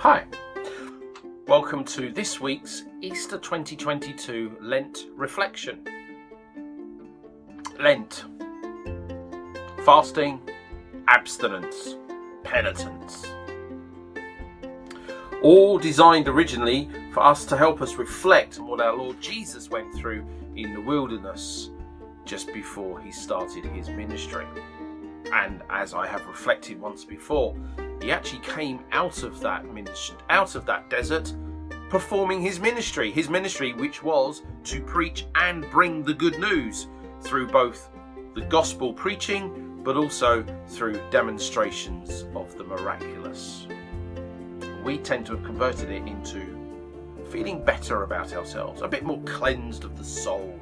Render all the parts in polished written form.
Hi, welcome to this week's Easter 2022 Lent reflection. Lent, fasting, abstinence, penitence. All designed originally for us to help us reflect on what our Lord Jesus went through in the wilderness just before he started his ministry. And as I have reflected once before, he actually came out of that desert, performing his ministry which was to preach and bring the good news through both the gospel preaching, but also through demonstrations of the miraculous. We tend to have converted it into feeling better about ourselves, a bit more cleansed of the soul,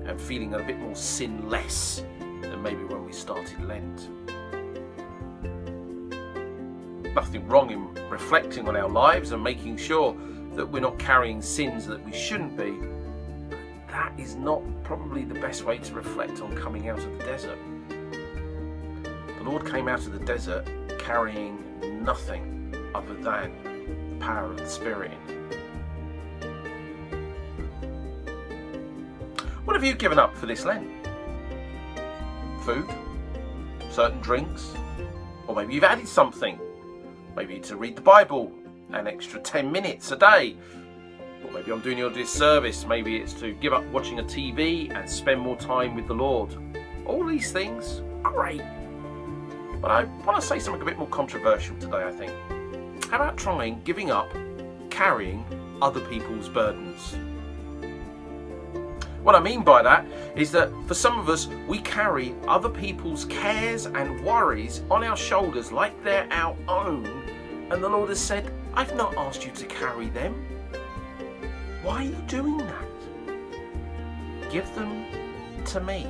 and feeling a bit more sinless than maybe when we started Lent. Nothing wrong in reflecting on our lives and making sure that we're not carrying sins that we shouldn't be. But that is not probably the best way to reflect on coming out of the desert. The Lord came out of the desert carrying nothing other than the power of the Spirit in him. What have you given up for this Lent? Food? Certain drinks? Or maybe you've added something. Maybe to read the Bible an extra 10 minutes a day. Or maybe I'm doing you a disservice. Maybe it's to give up watching a TV and spend more time with the Lord. All these things, great. But I want to say something a bit more controversial today, I think. How about trying giving up carrying other people's burdens? What I mean by that is that for some of us, we carry other people's cares and worries on our shoulders like they're our own. And the Lord has said, I've not asked you to carry them. Why are you doing that? Give them to me.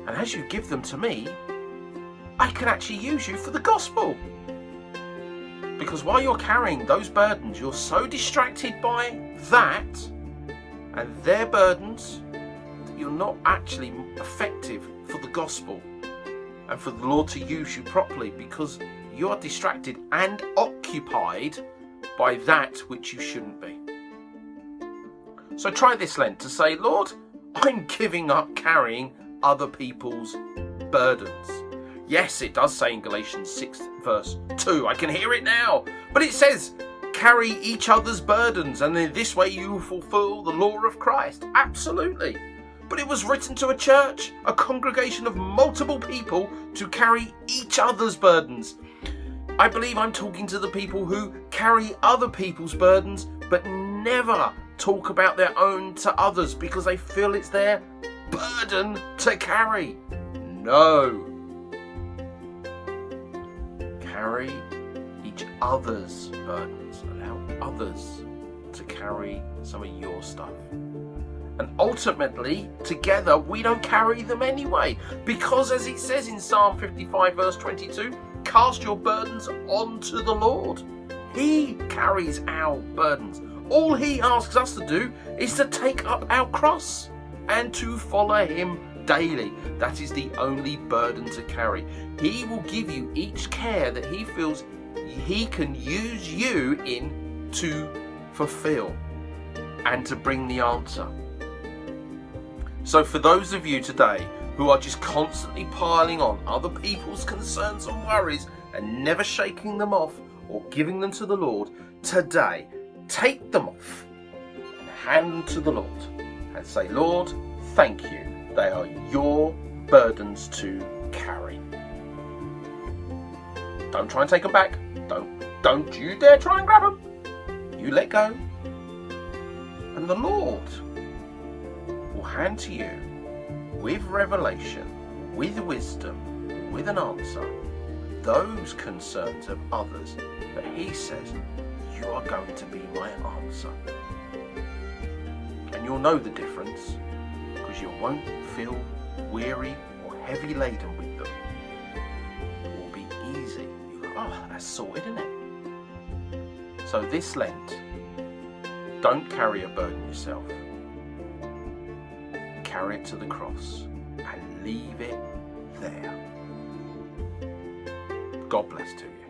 And as you give them to me, I can actually use you for the gospel. Because while you're carrying those burdens, you're so distracted by that and their burdens that you're not actually effective for the gospel and for the Lord to use you properly, because you're distracted and occupied by that which you shouldn't be. So try this Lent to say, Lord, I'm giving up carrying other people's burdens. Yes, it does say in Galatians 6 verse 2, I can hear it now, but it says, carry each other's burdens, and in this way you fulfill the law of Christ. Absolutely. But it was written to a church, a congregation of multiple people, to carry each other's burdens. I believe I'm talking to the people who carry other people's burdens, but never talk about their own to others because they feel it's their burden to carry. No. Carry each other's burdens. Allow others to carry some of your stuff. And ultimately, together, we don't carry them anyway. Because as it says in Psalm 55 verse 22, cast your burdens onto the Lord. He carries our burdens. All he asks us to do is to take up our cross and to follow him daily. That is the only burden to carry. He will give you each care that he feels he can use you in to fulfill and to bring the answer. So for those of you today who are just constantly piling on other people's concerns and worries and never shaking them off or giving them to the Lord, today take them off and hand them to the Lord and say, Lord, thank you. They are your burdens to carry. Don't try and take them back. Don't you dare try and grab them. You let go. And the Lord will hand to you with revelation, with wisdom, with an answer, those concerns of others that he says, you are going to be my answer. And you'll know the difference, because you won't feel weary or heavy laden with them. It will be easy. You go, oh, that's sorted, isn't it? So this Lent, don't carry a burden yourself. Carry it to the cross and leave it there. God bless to you.